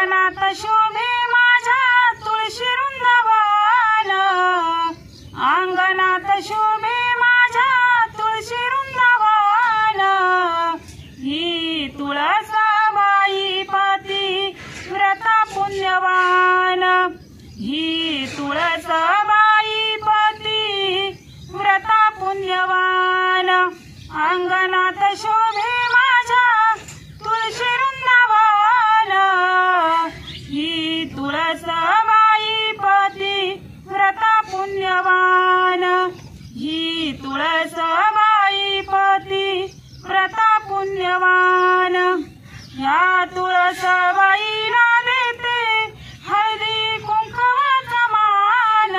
अंगणात शोभे माझ्या तुळशी वृंदावन, अंगणात शोभे माझ्या तुळशी वृंदावन। ही तुळसाबाई पती व्रता पुण्यवान, ही तुळसाबाई पती व्रता पुण्यवान। अंगणात शोभे माझ्या तुळशी वृंदावन, ही तुळसाबाई पती व्रता पुण्यवान, ही तुळसाबाई पती व्रता पुण्यवान। या तुळसाबाईला देते हळदी कुंकवाचा मान,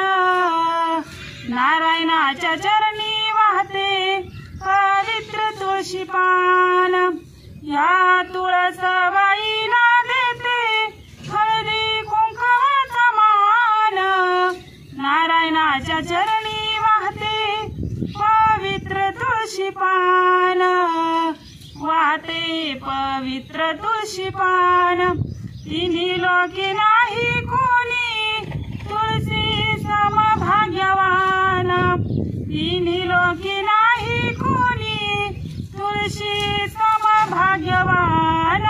नारायणाच्या चरणी वाहते पवित्र तुळशी पान। या तुळसाबाईला देते हळदी कुंकवाचा मान, नारायणाच्या चरणी वाहते पवित्र तुळशी पान, वाहते पवित्र तुळशी पान। तिन्ही लोकी नाही कोणी तुळसी समभाग्यवान, तिन्ही लोकी नाही कोणी तुळशी समभाग्यवान।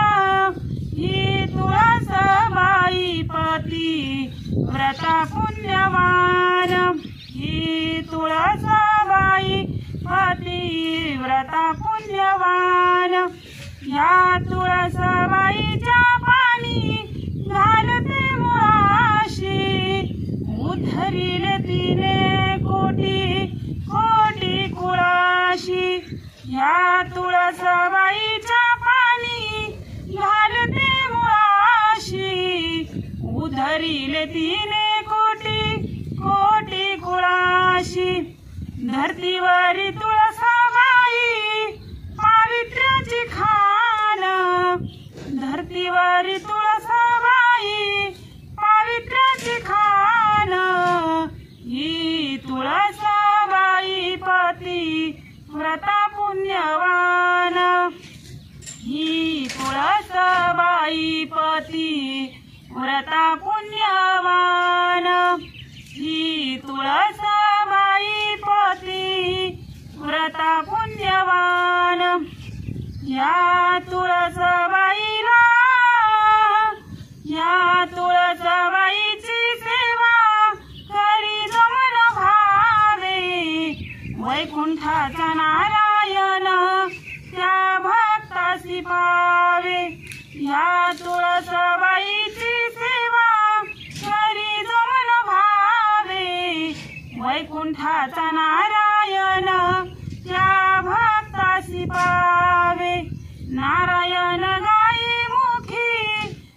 ही तुळसाबाई पती व्रता पुण्यवान, ही तुळसाबाई पती व्रता पुण्यवान। या तुळसाबाईच्या पाणी घालते मुळाशी, उद्धरीले तिने कोटी कोटी कुळाशी। या तुळसाबाईच्या पाणी घालते मुळाशी, उद्धरीले तिने कोटी कोटी कुळाशी। धरतीवरी तुळसाबाई पावित्र्याची खान, धरतीवरी तुळसाबाई पावित्र्याची खान। ही तुळसाबाई पती व्रता पुण्यवान, ही तुळसाबाई पती व्रता पुण्यवान, ही तुळसाबाई पती व्रता पुण्यवान। या तुळसाबाईला, या तुळसाबाईची सेवा करी जो मन भावे, वैकुंठाचा नारायण त्या भक्तासी पावे। या तुळसाबाईची सेवा करी जो मन भावे, वैकुंठाचा नारायण त्या भक्तासी पावे। नारायण गाई मुखी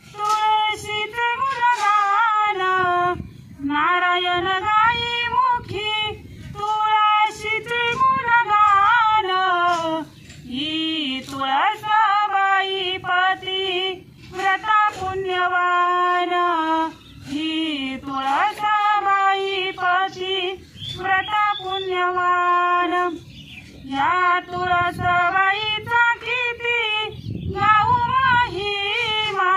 तुळशीचे गुणगान, नारायण गाई मुखी तुळशीचे गुणगान। ही तुळसाबाई पती व्रता पुण्यवान, ही तुळसाबाई पती व्रता पुण्यवान। या तुळसाबाईचा किती गाऊ महिमा,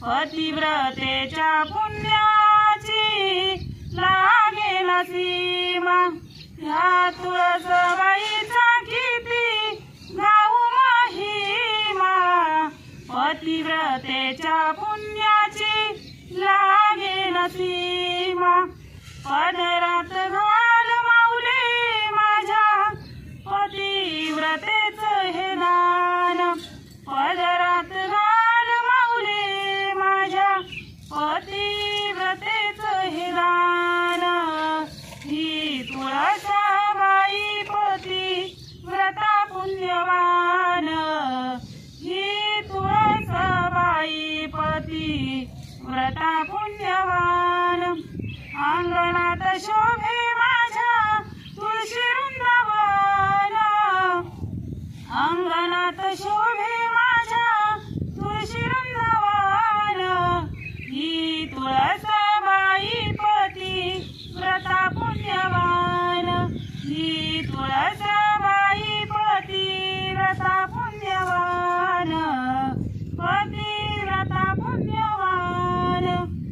पतिव्रतेच्या पुण्याची लागेल सीमा। या तुळसाबाईचा किती गाऊ महिमा, पतिव्रतेच्या पुण्याची लागेल सीमा। पदरात घाल माऊली माझ्या पतिव्रतेच हे दान, पदरात घाल माऊली माझ्या पतिव्रतेच हे दान। ही तुळसाबाई पती व्रता पुण्यवान, ही तुळसाबाई पती व्रता पुण्यवान। अंगणात शोभे माझ्या तुळशी वृंदावन, अंगणात शोभे माझ्या तुळशी वृंदावन। ही तुळस